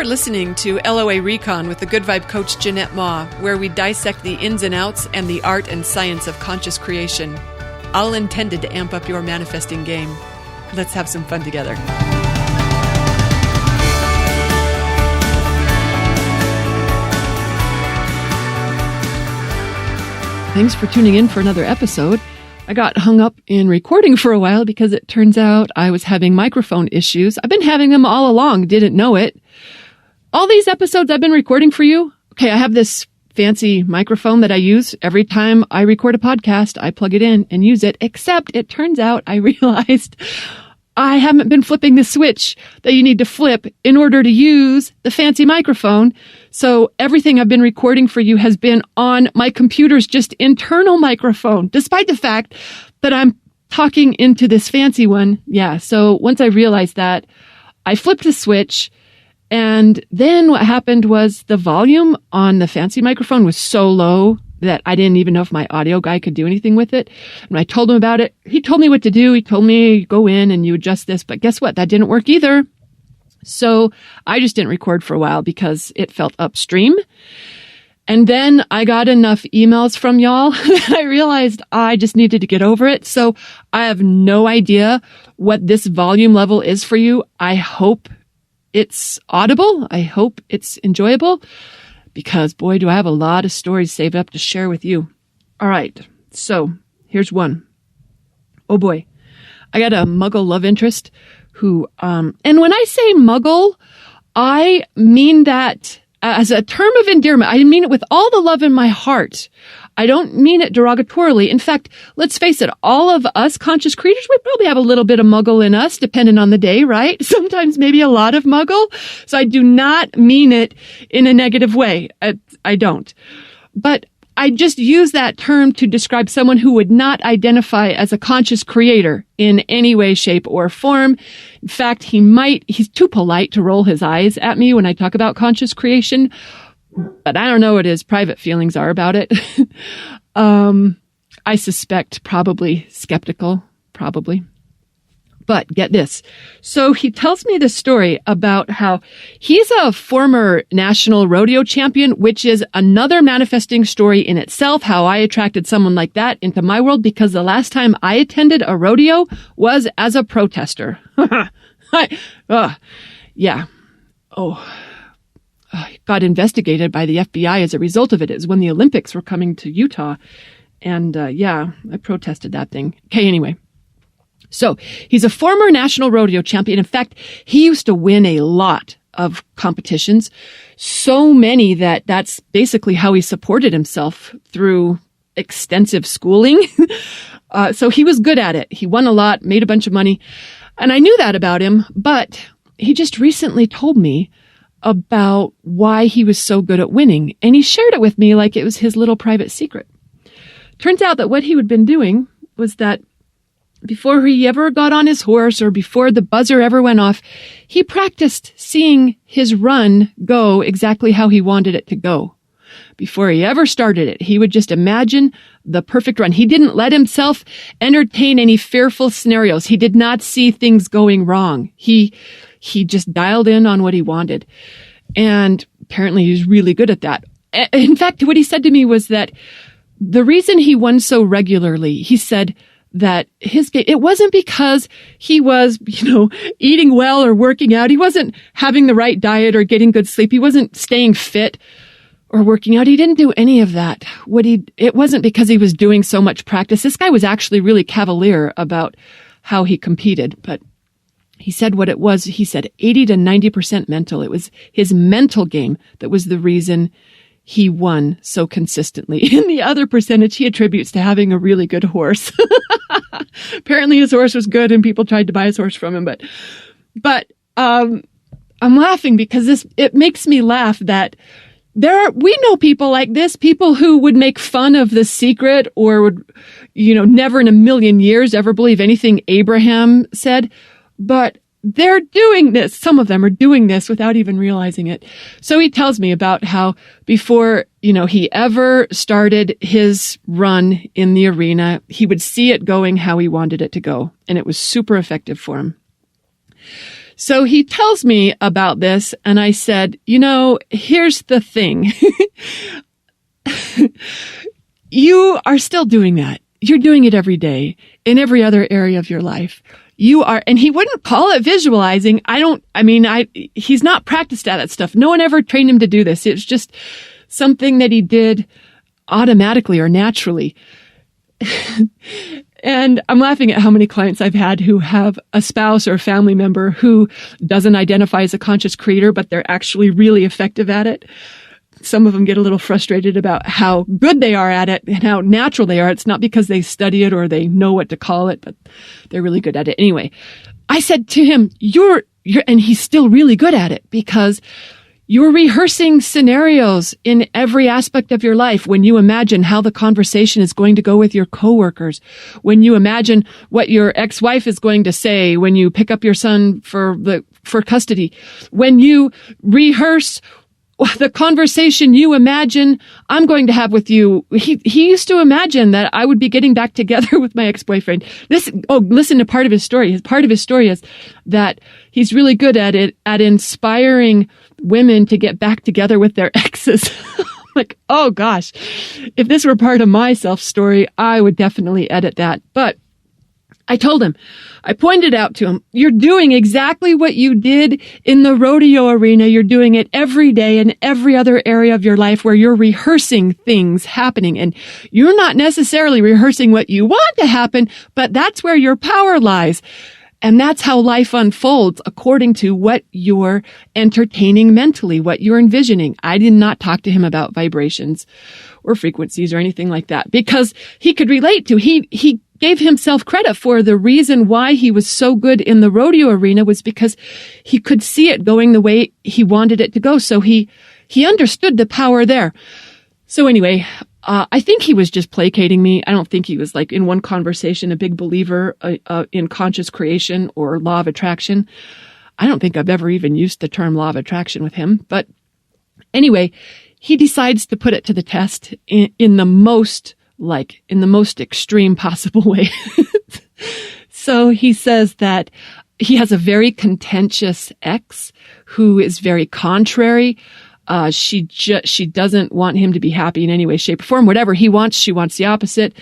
listening to LOA Recon with the Good Vibe Coach Jeanette Ma, where we dissect the ins and outs and the art and science of conscious creation, all intended to amp up your manifesting game. Let's have some fun together. Thanks for tuning in for another episode. I got hung up in recording for a while because it turns out I was having microphone issues. I've been having them all along, didn't know it. All these episodes I've been recording for you. Okay, I have this fancy microphone that I use every time I record a podcast. I plug it in and use it, except it turns out I realized I haven't been flipping the switch that you need to flip in order to use the fancy microphone. So everything I've been recording for you has been on my computer's just internal microphone, despite the fact that I'm talking into this fancy one. Yeah, so once I realized that, I flipped the switch, and then what happened was the volume on the fancy microphone was so low that I didn't even know if my audio guy could do anything with it. When I told him about it, he told me what to do. He told me, go in and you adjust this. But guess what? That didn't work either. So I just didn't record for a while because it felt upstream. And then I got enough emails from y'all that I realized I just needed to get over it. So I have no idea what this volume level is for you. I hope it's audible. I hope it's enjoyable. Because, boy, do I have a lot of stories saved up to share with you. All right, so here's one. Oh, boy. I got a Muggle love interest who, and when I say Muggle, I mean that as a term of endearment. I mean it with all the love in my heart. I don't mean it derogatorily. In fact, let's face it, all of us conscious creators, we probably have a little bit of Muggle in us, depending on the day, right? Sometimes maybe a lot of Muggle. So I do not mean it in a negative way. I don't. But I just use that term to describe someone who would not identify as a conscious creator in any way, shape, or form. In fact, he's too polite to roll his eyes at me when I talk about conscious creation. But I don't know what his private feelings are about it. I suspect probably skeptical, probably. But get this. So he tells me this story about how he's a former national rodeo champion, which is another manifesting story in itself, how I attracted someone like that into my world, because the last time I attended a rodeo was as a protester. Got investigated by the FBI as a result of it. It was when the Olympics were coming to Utah. And I protested that thing. Okay, anyway. So he's a former national rodeo champion. In fact, he used to win a lot of competitions. So many that's basically how he supported himself through extensive schooling. So he was good at it. He won a lot, made a bunch of money. And I knew that about him, but he just recently told me about why he was so good at winning. And he shared it with me like it was his little private secret. Turns out that what he had been doing was that before he ever got on his horse or before the buzzer ever went off, he practiced seeing his run go exactly how he wanted it to go. Before he ever started it, he would just imagine the perfect run. He didn't let himself entertain any fearful scenarios. He did not see things going wrong. He just dialed in on what he wanted. And apparently he was really good at that. In fact, what he said to me was that the reason he won so regularly, he said that his game, it wasn't because he was, eating well or working out. He wasn't having the right diet or getting good sleep. He wasn't staying fit or working out. He didn't do any of that. It wasn't because he was doing so much practice. This guy was actually really cavalier about how he competed, but he said what it was. He said 80 to 90% mental. It was his mental game that was the reason he won so consistently. And the other percentage he attributes to having a really good horse. Apparently his horse was good and people tried to buy his horse from him. But I'm laughing because it makes me laugh that we know people like this, people who would make fun of The Secret or would, never in a million years ever believe anything Abraham said. But they're doing this. Some of them are doing this without even realizing it. So he tells me about how before, he ever started his run in the arena, he would see it going how he wanted it to go. And it was super effective for him. So he tells me about this, and I said, here's the thing. You are still doing that. You're doing it every day in every other area of your life. You are, and he wouldn't call it visualizing. He's not practiced at that stuff. No one ever trained him to do this. It's just something that he did automatically or naturally. And I'm laughing at how many clients I've had who have a spouse or a family member who doesn't identify as a conscious creator, but they're actually really effective at it. Some of them get a little frustrated about how good they are at it and how natural they are. It's not because they study it or they know what to call it, but they're really good at it. Anyway, I said to him, you're, and he's still really good at it because you're rehearsing scenarios in every aspect of your life. When you imagine how the conversation is going to go with your coworkers, when you imagine what your ex-wife is going to say when you pick up your son for custody, when you rehearse the conversation you imagine I'm going to have with you. He used to imagine that I would be getting back together with my ex-boyfriend. Listen to part of his story. Part of his story is that he's really good at inspiring women to get back together with their exes. Like, oh gosh, if this were part of my self story, I would definitely edit that. But I told him, I pointed out to him, you're doing exactly what you did in the rodeo arena. You're doing it every day in every other area of your life where you're rehearsing things happening. And you're not necessarily rehearsing what you want to happen, but that's where your power lies. And that's how life unfolds according to what you're entertaining mentally, what you're envisioning. I did not talk to him about vibrations or frequencies or anything like that because he could relate to, he gave himself credit for the reason why he was so good in the rodeo arena was because he could see it going the way he wanted it to go. So he understood the power there. So anyway, I think he was just placating me. I don't think he was like in one conversation, a big believer in conscious creation or law of attraction. I don't think I've ever even used the term law of attraction with him. But anyway, he decides to put it to the test in the most extreme possible way. So he says that he has a very contentious ex who is very contrary. She doesn't want him to be happy in any way, shape, or form. Whatever he wants, she wants the opposite.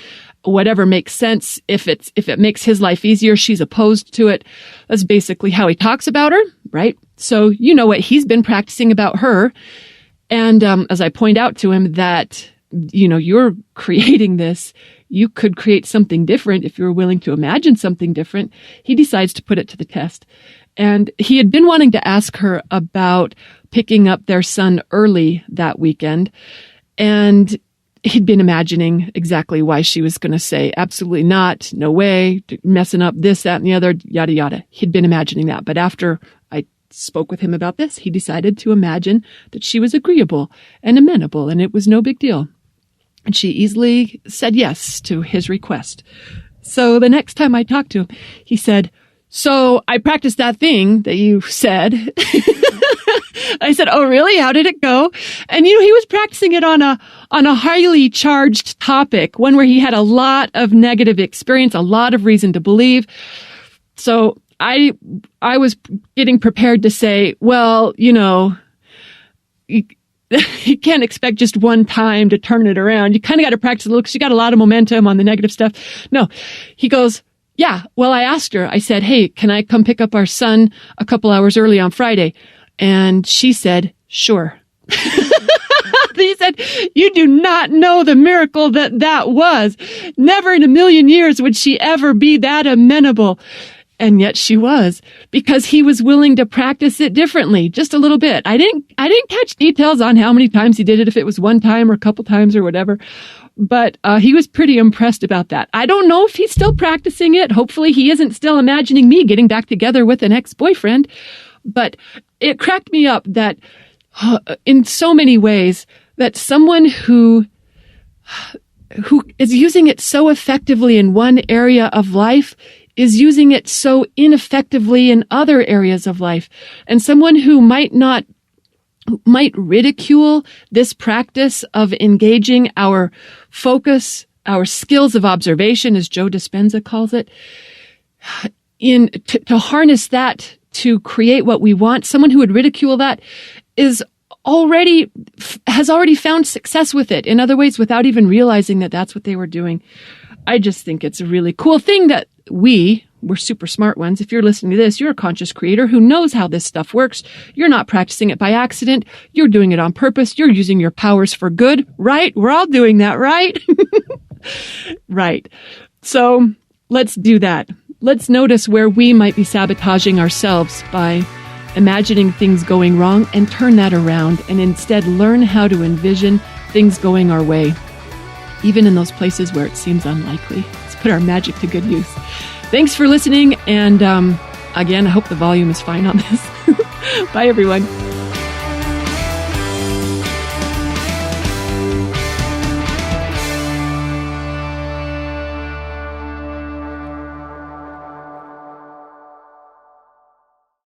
Whatever makes sense. If it makes his life easier, she's opposed to it. That's basically how he talks about her, right? So you know what he's been practicing about her. And as I point out to him that, you're creating this, you could create something different if you're willing to imagine something different. He decides to put it to the test. And he had been wanting to ask her about picking up their son early that weekend. And he'd been imagining exactly why she was going to say, absolutely not, no way, messing up this, that, and the other, yada, yada. He'd been imagining that. But after I spoke with him about this, he decided to imagine that she was agreeable and amenable, and it was no big deal. And she easily said yes to his request. So the next time I talked to him, he said, so I practiced that thing that you said. I said, oh, really? How did it go? And, he was practicing it on a highly charged topic, one where he had a lot of negative experience, a lot of reason to believe. So I was getting prepared to say, well, you can't expect just one time to turn it around. You kind of got to practice a little because you got a lot of momentum on the negative stuff. No, he goes, yeah, well, I asked her, I said, hey, can I come pick up our son a couple hours early on Friday? And she said, sure. He said, you do not know the miracle that was. Never in a million years would she ever be that amenable. And yet she was, because he was willing to practice it differently, just a little bit. I didn't catch details on how many times he did it, if it was one time or a couple times or whatever. But he was pretty impressed about that. I don't know if he's still practicing it. Hopefully he isn't still imagining me getting back together with an ex-boyfriend. But it cracked me up that in so many ways that someone who is using it so effectively in one area of life is using it so ineffectively in other areas of life. And someone who might ridicule this practice of engaging our focus, our skills of observation, as Joe Dispenza calls it, to harness that to create what we want, someone who would ridicule that has already found success with it in other ways without even realizing that that's what they were doing. I just think it's a really cool thing that we're super smart ones. If you're listening to this, you're a conscious creator who knows how this stuff works. You're not practicing it by accident. You're doing it on purpose. You're using your powers for good, right? We're all doing that, right? Right. So let's do that. Let's notice where we might be sabotaging ourselves by imagining things going wrong and turn that around and instead learn how to envision things going our way, even in those places where it seems unlikely. Let's put our magic to good use. Thanks for listening. And again, I hope the volume is fine on this. Bye, everyone.